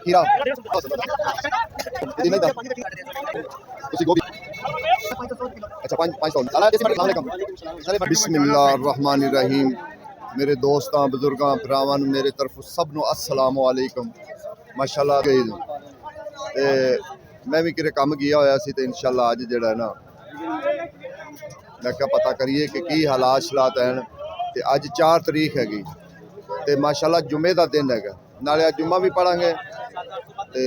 खीरा अच्छा 500 बिस्मिल्लाहिर्रहमानिर्रहीम। मेरे दोस्तों बुजुर्गों भरावां मेरे तरफ सब नूं अस्सलाम वालेकुम। माशाअल्लाह ते मैं भी किरे काम गया होया सी ते इंशाअल्लाह अज जिहड़ा है ना मैं क्या पता करिए कि की हालात शलात हैं। ते अज 4 तरीक हैगी ते माशाअल्लाह जुम्मे का दिन है, नाले अज जुम्मा भी पढ़ांगे ते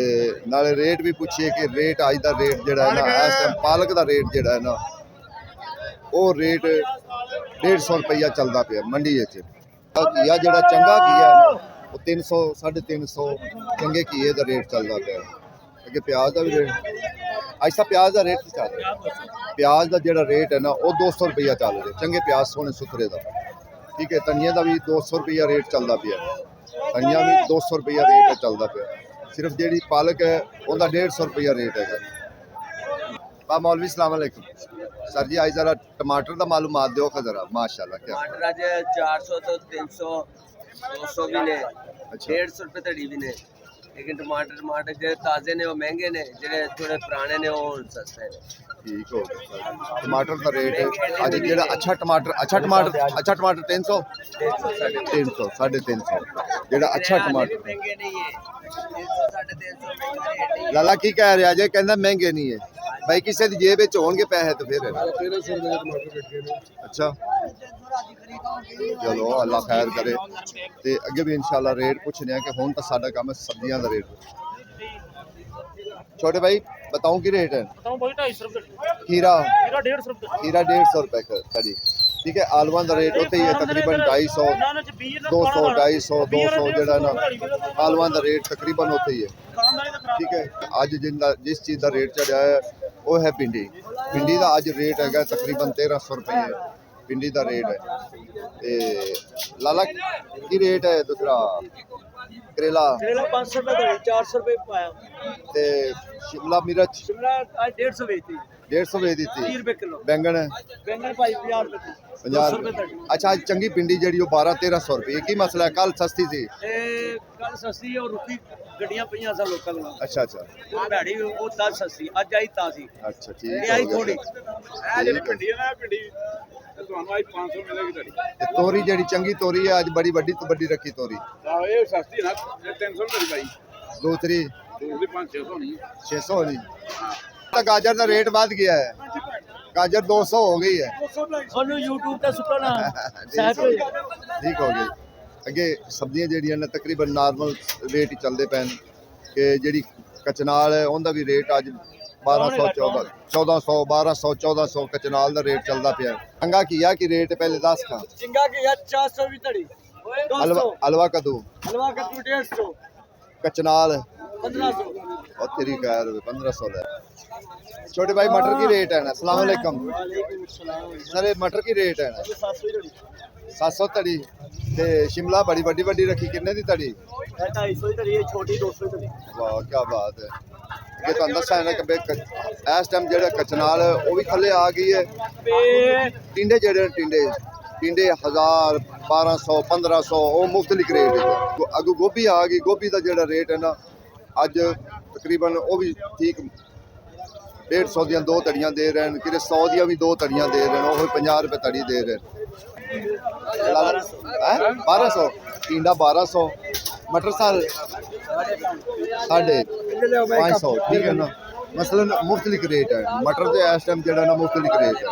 नाले रेट भी पूछिए कि रेट अज का रेट जिहड़ा है ना इस टाइम पालक का रेट जिहड़ा है ना वो रेट 150 रुपया चलता पिया मंडी घिया जिहड़ा चंगा घिया है वो 300 350 चंगे घिए का रेट चलता पिया। अगे प्याज का भी रेट अज तो प्याज का रेट चल रहा, प्याज का जिहड़ा रेट है ना वो 200 रुपया चल रहा, चंगे प्याज सोने सुथरे का। ठीक है, धनिया का भी 200 रुपया रेट चलता पिया, धनिया भी 200 रुपया रेट चलता पिया। सिर्फ जी पालक है उसका 150 रुपया रेट है। मौलवी सलाम अलैकुम सर जी, आज जरा टमाटर का मालूमात दो जरा। माशाल्लाह क्या टमाटर आज 400 तो 300 200 भी ने, 150 रुपये तड़ी भी ने। लेकिन टमाटर जो ताजे ने वो महंगे ने, जो थोड़े पुराने ने वो सस्ते ने। ठीक हो गया। टमाटर का रेट है आज जो अच्छा टमाटर 300 350 जो अच्छा टमाटर महंगे नहीं है, 300 लाला की कह रहा जे कहना महंगे नहीं है भाई, किसी की जेब होंगे पैसे तो फिर अच्छा चलो अल्लाह खैर करे। ते अगे भी इंशाल्लाह रेट पूछने कि हुण तो साडा काम है सब्जियां का रेट। छोटे भाई बताऊं की रेट है? खीरा 150 रुपए कड़ी। ठीक है, आलुआ का रेट उत्ते ही है तकरीबन 250 200 250 जो ना आलुआ का रेट तकरीबन उत्ते ही है। ठीक है, अज जिस चीज़ का रेट चढ़ा है वो है भिंडी का अज रेट है तकरीबन 1300 रुपये भिंडी का रेट है। ते लाला की रेट है? दूसरा करेला 500 रुपये 400 रुपये पाया। ते शिमला मिर्च 150 बेचती 150 बेच दी। 30 रुपये किलो बैंगन भाई 50 रुपये 50 रुपये। अच्छा अज चंगी भिंडी जी 1200-1300 रुपये की मसला है? कल सस्ती सी, कल सस्ती और रुकी गड्डियां पईयां सा लोकां कोल। अच्छा अच्छा भैड़ी वो 10 सस्ती अज आई ताजी। अच्छा ठीक ये आई थोड़ी है। तोरी जी चंगी तोरी है अज बड़ी वड्डी तो वड्डी रखी तोरी दूसरी 600 होनी। गाजर का रेट बढ़ गया है, गाजर 200 हो गई है। यूट्यूब पे सुटना ठीक हो गई। अगे सब्जियां जड़ियां ने तकरीबन नॉर्मल रेट ही चलते पैन कि जी कचनाल है उनका भी रेट अज 1200 1400 1200 1400 कचनाल का रेट चलता पाया। चंगा घिया की रेट पहले दस खा। चंगा घिया 400 भी तड़ी, हलवा कद्दू 150, कचनाल 1500 और तेरी खैर 1500 ले। छोटे भाई मटर की रेट है ना? अस्सलाम वालेकुम सर, मटर की रेट है ना 700 तड़ी। ते शिमला बड़ी वड्डी वड्डी रखी किन्ने दी तड़ी? 250 तड़ी, छोटी 200 तड़ी। वाह क्या बात है। ये तो दसा है ना कि इस टाइम जो कचनाल वो भी थले आ गई है। टिंडे जो टिंडे 1000 1200 1500 वो मुख्तलिफ रेट है। अगू गोभी आ गई, गोभी का जो रेट है ना अज तकरीबन वो भी ठीक 150 दियाँ 2 तड़ियाँ दे रहे हैं, कि 100 दियाँ भी 2 तड़ियाँ दे रहे हैं, वो 50 रुपये तड़ी दे रहे हैं। 1200 टिंडा 1200 मटर साल 550 ठीक है ना। मसलन मुख्तलिफ रेट है मटर के इस टाइम जो ना मुख्तलिफ रेट है,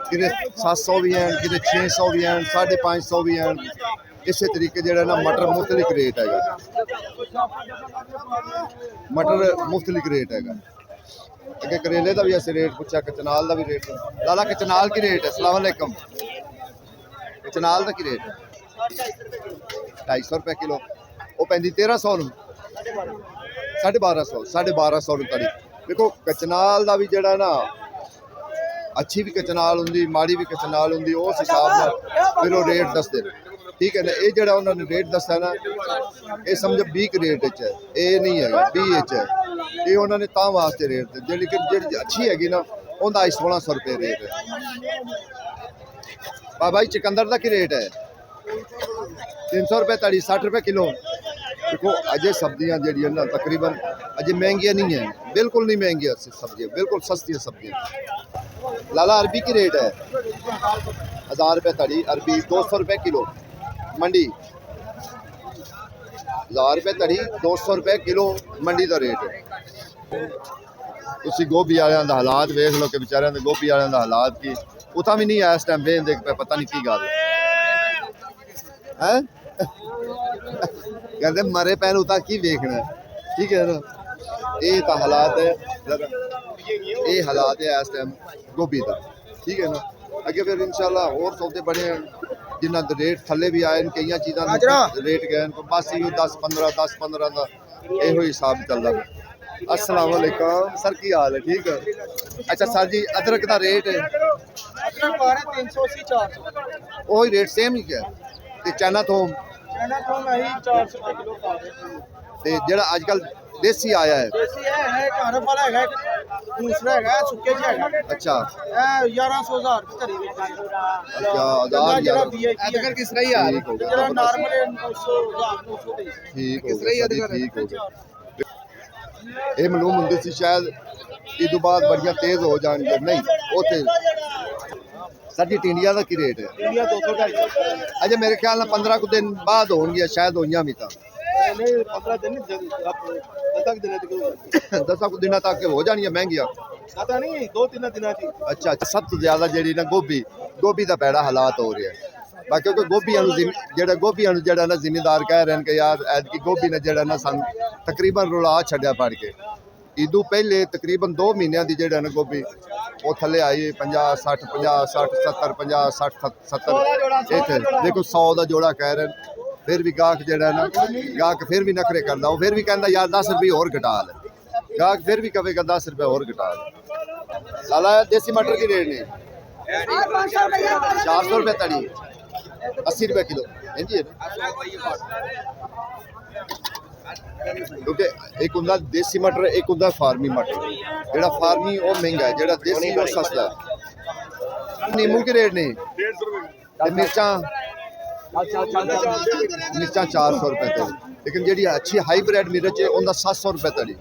कि 700 भी हैं, कि 600 भी हैं, 550 भी हैं। इस तरीके जो ना मटर मुख्तलिफ रेट है, मटर मुख्तलिफ रेट है। अगे करेले का भी ऐसे रेट पूछा, कचनाल का भी रेट। लाला कचनाल की रेट है? अस्सलाम वालेकुम कचनाल का की रेट है? 250 रुपये किलो। वो पैंती 1300 1250 तड़ी। देखो कचनाल का भी जड़ा ना अच्छी भी कचनाल होंगी माड़ी भी कचनाल होंगी, उस हिसाब से फिर वो रेट दसते। ठीक है ना, ये जो उन्होंने रेट दसा ना ये समझो 20 रेट है, ये नहीं है 20 है। ये उन्होंने ता वास्ते रेट जी अच्छी हैगी ना उनका 1600 रुपये रेट है। भाई चिकंदर का की रेट है? 300 रुपये तड़ी, 60 रुपये किलो। देखो अजे सब्जियां जड़ियां ना तकरीबन अजे महंगियां नहीं है, बिल्कुल नहीं महंगियां सब्जियां, बिल्कुल सस्ती सब्जियां। लाला अरबी की रेट है 1000 रुपये तड़ी, अरबी 200 रुपये किलो मंडी, 1000 रुपये तड़ी 200 रुपये किलो मंडी का रेट है। ਤੁਸੀਂ ਗੋਭੀ ਵਾਲਿਆਂ ਦਾ ਹਾਲਾਤ ਵੇਖ ਲਓ ਕਿ ਵਿਚਾਰਿਆਂ ਦੇ ਗੋਭੀ ਵਾਲਿਆਂ ਦਾ ਹਾਲਾਤ ਕੀ ਉਤਾਂ ਵੀ ਨਹੀਂ ਆਇਆ ਇਸ ਟਾਈਮ ਵੇਖ ਦੇਖ ਪਤਾ ਨਹੀਂ ਕੀ ਗੱਲ ਹੈ ਕਹਿੰਦੇ ਮਰੇ ਪੈਨ ਉਤਾਂ ਕੀ ਵੇਖਣਾ ਠੀਕ ਹੈ ਨਾ ਇਹ ਤਾਂ ਹਾਲਾਤ ਹੈ ਇਹ ਹਾਲਾਤ ਹੈ ਇਸ ਟਾਈਮ ਗੋਭੀ ਦਾ ਠੀਕ ਹੈ ਨਾ ਅੱਗੇ ਫਿਰ ਇਨਸ਼ਾਅੱਲਾ ਹੋਰ ਸੌਦੇ ਬਣੇ ਜਿਨ੍ਹਾਂ ਦੇ ਰੇਟ ਥੱਲੇ ਵੀ ਆਏ ਕਈਆਂ ਚੀਜ਼ਾਂ ਦੇ ਰੇਟ ਗਏ ਬਸ ਇਹੋ 10-15 ਦਾ ਇਹੋ ਹਿਸਾਬ ਚੱਲਦਾ अस्सलाम वालेकुम सर की हाल है ठीक है अच्छा सर जी अदरक का रेट है अदरक 380 400 वही रेट सेम ही क्या ते चना थोम चना थोम है 400 रुपए किलो पा रहे ते जेड़ा आजकल देसी आया है देसी है घर वाला है दूसरा है सुक्के च है अच्छा 1100 धरी अच्छा 1000 अदरक किस रही है जेड़ा नॉर्मल 900 900 दे ठीक किस रही है ठीक हो गया ਇਹ ਮਾਲੂਮ ਹੁੰਦੀ ਸੀ ਸ਼ਾਇਦ ਇਹ ਤੋਂ ਬਾਅਦ ਬੜੀਆਂ ਤੇਜ਼ ਹੋ ਜਾਣਗੇ ਨਹੀਂ ਉਥੇ ਸਰ ਜੀ ਟਿੰਡੀਆਂ ਦਾ ਕੀ ਰੇਟ ਹੈ इंडिया 200 ਅਜੇ ਮੇਰੇ ਖਿਆਲ ਨਾਲ 15 ਕੁ ਦਿਨ ਬਾਅਦ ਹੋਣਗੀਆਂ ਸ਼ਾਇਦ ਹੋਈਆਂ ਵੀ ਤਾਂ नहीं 15 दिन आप 10 दिन तक 10 ਕੁ ਦਿਨਾਂ ਤੱਕ ਹੋ ਜਾਣੀਆਂ ਮਹਿੰਗੀਆਂ पता नहीं 2-3 दिन की ਅੱਛਾ ਸਭ ਤੋਂ ਜ਼ਿਆਦਾ ਜਿਹੜੀ ਨਾ ਗੋਭੀ ਦਾ ਪੈੜਾ ਹਾਲਾਤ ਹੋ ਰਿਹਾ ਬਾਕੀ ਕਿਉਂਕਿ ਗੋਭੀਆਂ ਨੂੰ ਜਿਹੜਾ ਨਾ ਜ਼ਿਮੀਂਦਾਰ ਕਹਿ ਰਹੇ ਨੇ ਕਿ ਯਾਰ ਐਤਕੀ ਗੋਭੀ ਨੇ ਜਿਹੜਾ ਨਾ ਸਾਨੂੰ ਤਕਰੀਬਨ ਰੁਲਾ ਛੱਡਿਆ ਪੜ ਕੇ ਇਦੋਂ ਪਹਿਲੇ ਤਕਰੀਬਨ 2 ਮਹੀਨਿਆਂ ਦੀ ਜਿਹੜਾ ਨਾ ਗੋਭੀ ਉਹ ਥੱਲੇ ਆਈ 50 60 50 60 70 50 60 70 ਇੱਥੇ ਦੇਖੋ 100 ਦਾ ਜੋੜਾ ਕਹਿ ਰਹੇ ਫਿਰ ਵੀ ਗਾਹਕ ਜਿਹੜਾ ਨਾ ਗਾਹਕ ਫਿਰ ਵੀ ਨਖਰੇ ਕਰਦਾ ਉਹ ਫਿਰ ਵੀ ਕਹਿੰਦਾ ਯਾਰ 10 ਰੁਪਏ ਹੋਰ ਘਟਾ ਲੈ ਗਾਹਕ ਫਿਰ ਵੀ ਕਹੇਗਾ 10 ਰੁਪਏ ਹੋਰ ਘਟਾ ਲੈ ਲਾਲਾ देसी मटर की रेट नहीं 400 रुपये तड़ी 80 रुपये किलो जी क्योंकि एक होंदा देसी मटर एक होंदा फार्मी मटर जेड़ा फार्मी वो महंगा है जेड़ा देसी वो सस्ता है नींबू की रेट नहीं 150 रुपये मिर्चा 400 रुपये तड़ी लेकिन जी अच्छी हाईब्रिड मिर्च है उनका 700 रुपये तड़ी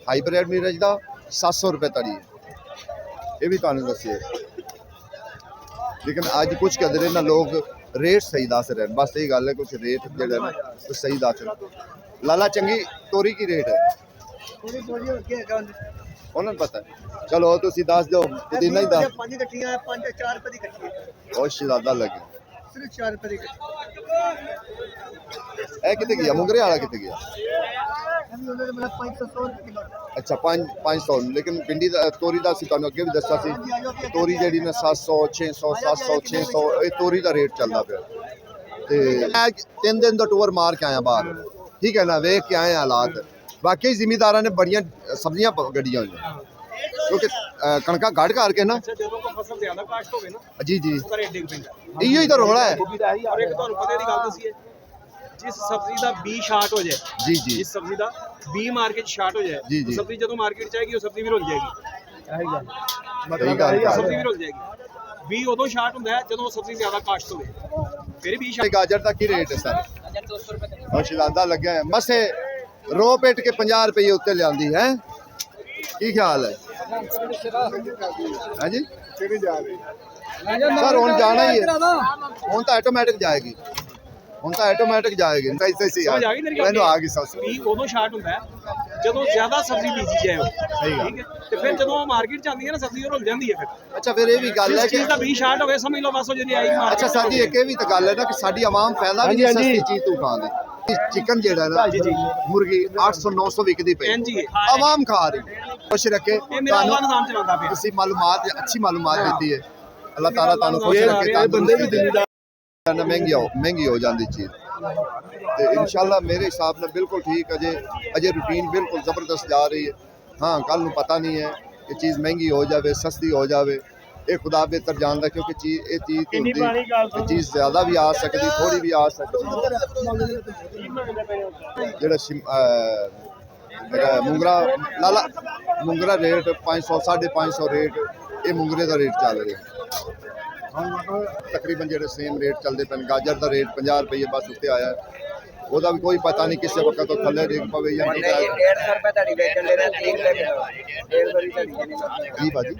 हाईब्रिड मिर्च का 700 रुपये तड़ी ये भी तुहानू दसिए लेकिन अज कुछ कहते रहे ना लोग रेट सही दस रहे बस यही गल है कुछ रेट जो सही दस रहे लाला चंगी तोरी की रेट है उन्होंने पता है चलो तुम दस दो पुदीना ही दस बहुत शरादा लगे कितने गया मुंगरे वाला कितने गया अच्छा 500 लेकिन भिंडी तोरी का तुहानू अगे भी दसा सी तोरी जी 700 600 700 600 ये तोरी का रेट चलता पाया ते 3 दिन का टूर मार के आया बाहर ठीक है ना वेख के आए हालात वाकई जिमीदारा ने बड़िया सब्जियां गड्डियां हुई क्योंकि कणका घट करके ना जी जी इहो ही तो रोला है जिस सब्जी का बी शार्ट हो जाए जी जी जिस सब्जी का बी मार्केट शार्ट हो जाए जी जी सब्जी जो मार्केट जाएगी वो सब्जी भी रुल जाएगी सब्जी भी रुल जाएगी बी उदों शार्ट होंदा है जदों सब्जी ज्यादा काश्त होवे फिर बी शार्ट गाजर का की रेट है सर शरादा लगे है मसे रो पेट के 50 रुपये उत्ते लियांदी है की ख्याल है जी सर हुण जाना ही है हुण तो ऑटोमैटिक जाएगी ਹੁਣ ਤਾਂ ਆਟੋਮੈਟਿਕ ਜਾਏਗੀ ਸਹੀ ਮੈਨੂੰ ਆ ਗਈ ਸਬਜ਼ੀ ਵੀ ਉਦੋਂ ਸ਼ਾਰਟ ਹੁੰਦਾ ਹੈ ਜਦੋਂ ਜ਼ਿਆਦਾ ਸਬਜ਼ੀ ਬੀਜੀ ਜਾਏ ਠੀਕ ਹੈ ਤੇ ਫਿਰ ਜਦੋਂ ਮਾਰਕੀਟ ਚ ਆਉਂਦੀ ਹੈ ਨਾ ਸਬਜ਼ੀ ਉਹ ਰੁਲ ਜਾਂਦੀ ਹੈ ਫਿਰ ਅੱਛਾ ਫਿਰ ਇਹ ਵੀ ਗੱਲ ਹੈ ਕਿ ਚੀਜ਼ ਦਾ ਵੀ ਸ਼ਾਰਟ ਹੋਵੇ ਸਮਝ ਲਓ ਬਸ ਉਹ ਜਿਹੜੀ ਆਈ ਮਾਰਕੀਟ ਅੱਛਾ ਸਰ ਜੀ ਇੱਕ ਇਹ ਵੀ ਤਾਂ ਗੱਲ ਹੈ ਨਾ ਕਿ ਸਾਡੀ ਆਵਾਮ ਫਾਇਦਾ ਵੀ ਨਹੀਂ ਸਸਤੀ ਚੀਜ਼ ਤੋਂ ਖਾਂਦੀ चिकन जेड़ा ना मुर्गी 800 900 विकदी पे आवाम खा रही खुश रखे तुसी मालूमात अच्छी मालूमात देती है अल्लाह ताला तानू खुश रखे बंदे भी महंगी हो जाती चीज़ तो इंशाल्लाह मेरे हिसाब से बिल्कुल ठीक अजे रूटीन बिल्कुल ज़बरदस्त जा रही है हाँ कल पता नहीं है कि चीज़ महंगी हो जाए सस्ती हो जाए ये खुदा बेहतर जानता क्योंकि चीज़ ज़्यादा भी आ सकती थोड़ी भी आ सकती मुंगरा लाला मुंगरा रेट 500 550 रेट ये मुंगरे का रेट चल रहा तकरीबन जो सेम रेट चलते पे गाजर का रेट 50 रुपये बस उत्ते आया ਉਹਦਾ ਵੀ ਕੋਈ ਪਤਾ ਨਹੀਂ ਕਿਸੇ ਵਕਤ ਤੋਂ ਥੱਲੇ ਡਿੱਗ ਪਵੇ ਜਾਂ नहीं, 150 रुपए तड़ी बेचन ले रहे हैं, 3 रुपए किलो 150 की तड़ी नहीं मतलब ਜੀ ਭਾਜੀ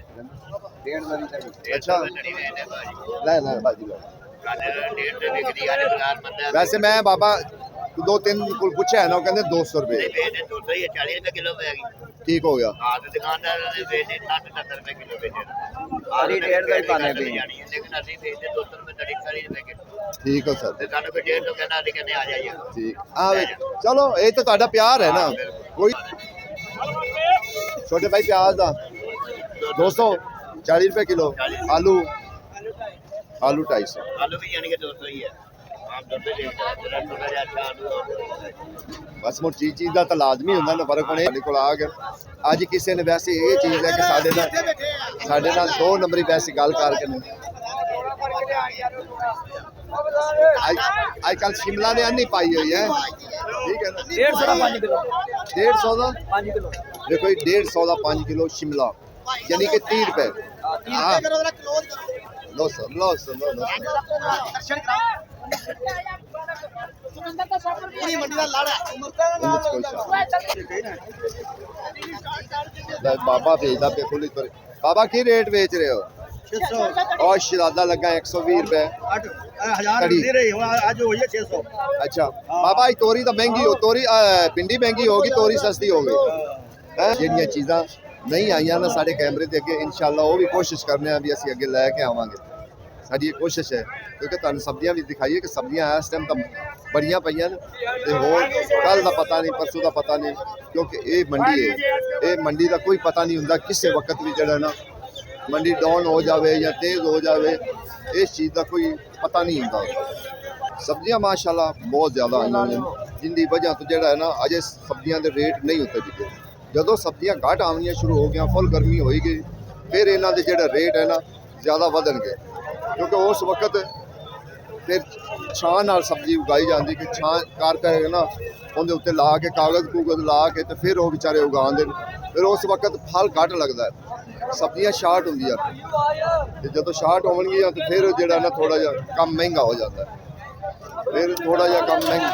150 की तड़ी ਅੱਛਾ ਲੈ ਭਾਜੀ ਲੈ ਵੈਸੇ ਮੈਂ ਬਾਬਾ ਦੋ ਤਿੰਨ ਕੋਲ ਪੁੱਛਿਆ ਹੈ ਨਾ, ਉਹ ਕਹਿੰਦੇ 200 ਰੁਪਏ ਠੀਕ ਹੋ ਗਿਆ आधी 150 ही पाने भी ਠੀਕ ਹੋ ਸਰ ਠੀਕ ਆ ਵੇ ਚਲੋ ਇਹ ਤਾਂ ਤੁਹਾਡਾ ਪਿਆਰ ਹੈ ਨਾ ਕੋਈ ਛੋਟੇ ਭਾਈ ਪਿਆਜ਼ ਦਾ 240 रुपए किलो आलू 250 आलू भी यानी कि 200 ही है आप 200 लेते हैं थोड़ा अच्छा आलू ਬਸ ਮੁੜ ਚੀਜ਼ ਦਾ ਤਾਂ ਲਾਜ਼ਮੀ ਹੁੰਦਾ ਨਾ ਫਰਕ ਹੁਣ ਸਾਡੇ ਕੋਲ ਆ ਗਿਆ ਅੱਜ ਕਿਸੇ ਨੇ ਵੈਸੇ ਇਹ ਚੀਜ਼ ਲੈ ਕੇ ਸਾਡੇ ਨਾਲ 2 ਨੰਬਰੀ ਵੈਸੇ ਗੱਲ ਕਰਕੇ ਨੇ ਅੱਜ ਕੱਲ ਸ਼ਿਮਲਾ ਨੇ ਅੰਨੀ ਪਾਈ ਹੋਈ ਹੈ ਠੀਕ ਹੈ ਨਾ 150 का 5 किलो 150 ਦਾ 5 किलो ਦੇਖੋ ਇਹ 150 ਦਾ 5 ਕਿਲੋ ਸ਼ਿਮਲਾ यानी कि 30 रुपए लो सर लो बाबा भेजदा पे खुली पर बाबा की रेट बेच रहे हो और शरादा लगा 120 रुपए 1000 दे रही हो आज हो है 600 अच्छा बाबा तोरी तो महंगी हो तोरी भिंडी महंगी होगी तोरी सस्ती होगी ਜਿਹੜੀਆਂ ਚੀਜ਼ਾਂ ਨਹੀਂ ਆਈਆਂ ਨਾ ਸਾਡੇ ਕੈਮਰੇ ਦੇ ਅੱਗੇ ਇਨਸ਼ਾਅੱਲਾ ਉਹ ਵੀ ਕੋਸ਼ਿਸ਼ ਕਰਨੇ ਆ ਵੀ ਅਸੀਂ ਅੱਗੇ ਲੈ ਕੇ ਆਵਾਂਗੇ ਸਾਡੀ ਇਹ ਕੋਸ਼ਿਸ਼ ਹੈ ਕਿਉਂਕਿ ਤੁਹਾਨੂੰ ਸਬਜ਼ੀਆਂ ਵੀ ਦਿਖਾਈਏ ਕਿ ਸਬਜ਼ੀਆਂ ਇਸ ਟਾਈਮ ਤਾਂ ਬੜੀਆਂ ਪਈਆਂ ਨੇ ਤੇ ਹੋਰ ਕੱਲ ਦਾ ਪਤਾ ਨਹੀਂ ਪਰਸੋਂ ਦਾ ਪਤਾ ਨਹੀਂ ਕਿਉਂਕਿ ਇਹ ਮੰਡੀ ਹੈ ਇਹ ਮੰਡੀ ਦਾ ਕੋਈ ਪਤਾ ਨਹੀਂ ਹੁੰਦਾ ਕਿਸੇ ਵਕਤ ਵੀ ਜਿਹੜਾ ਨਾ ਮੰਡੀ ਡਾਊਨ ਹੋ ਜਾਵੇ ਜਾਂ ਤੇਜ਼ ਹੋ ਜਾਵੇ ਇਸ ਚੀਜ਼ ਦਾ ਕੋਈ ਪਤਾ ਨਹੀਂ ਹੁੰਦਾ ਸਬਜ਼ੀਆਂ ਮਾਸ਼ਾਅੱਲਾ ਬਹੁਤ ਜ਼ਿਆਦਾ ਆਈਆਂ ਨੇ ਜਿੰਦੀ ਵਜ੍ਹਾ ਤੋਂ ਜਿਹੜਾ ਹੈ ਨਾ ਅਜੇ ਸਬਜ਼ੀਆਂ ਦੇ ਰੇਟ ਨਹੀਂ ਉੱਤੇ ਡਿੱਗੇ ਜਦੋਂ ਸਬਜ਼ੀਆਂ ਘੱਟ ਆਉਣੀਆਂ ਸ਼ੁਰੂ ਹੋ ਗਈਆਂ ਫੁੱਲ ਗਰਮੀ ਹੋਏਗੀ ਫਿਰ ਇਹਨਾਂ ਦੇ ਜਿਹੜਾ ਰੇਟ ਹੈ ਨਾ ਜ਼ਿਆਦਾ ਵਧਣਗੇ ਕਿਉਂਕਿ ਉਸ ਵਕਤ ਫਿਰ ਛਾਂ ਨਾਲ ਸਬਜ਼ੀ ਉਗਾਈ ਜਾਂਦੀ ਕਿ ਛਾਂ ਕਰਕੇ ਨਾ ਉਹਦੇ ਉੱਤੇ ਲਾ ਕੇ ਕਾਗਜ਼ ਲਾ ਕੇ ਤੇ ਫਿਰ ਉਹ ਵਿਚਾਰੇ ਉਗਾਉਂਦੇ ਨੇ ਫਿਰ ਉਸ ਵਕਤ ਫਲ ਘੱਟ ਲੱਗਦਾ ਹੈ ਸਬਜ਼ੀਆਂ ਸ਼ਾਰਟ ਹੁੰਦੀਆਂ ਤੇ ਜਦੋਂ ਸ਼ਾਰਟ ਹੋਣਗੀਆਂ ਤੇ ਫਿਰ ਜਿਹੜਾ ਨਾ ਥੋੜਾ ਜਿਹਾ ਕੰਮ ਮਹਿੰਗਾ ਹੋ ਜਾਂਦਾ ਹੈ ਫਿਰ ਥੋੜਾ ਜਿਹਾ ਕੰਮ ਮਹਿੰਗਾ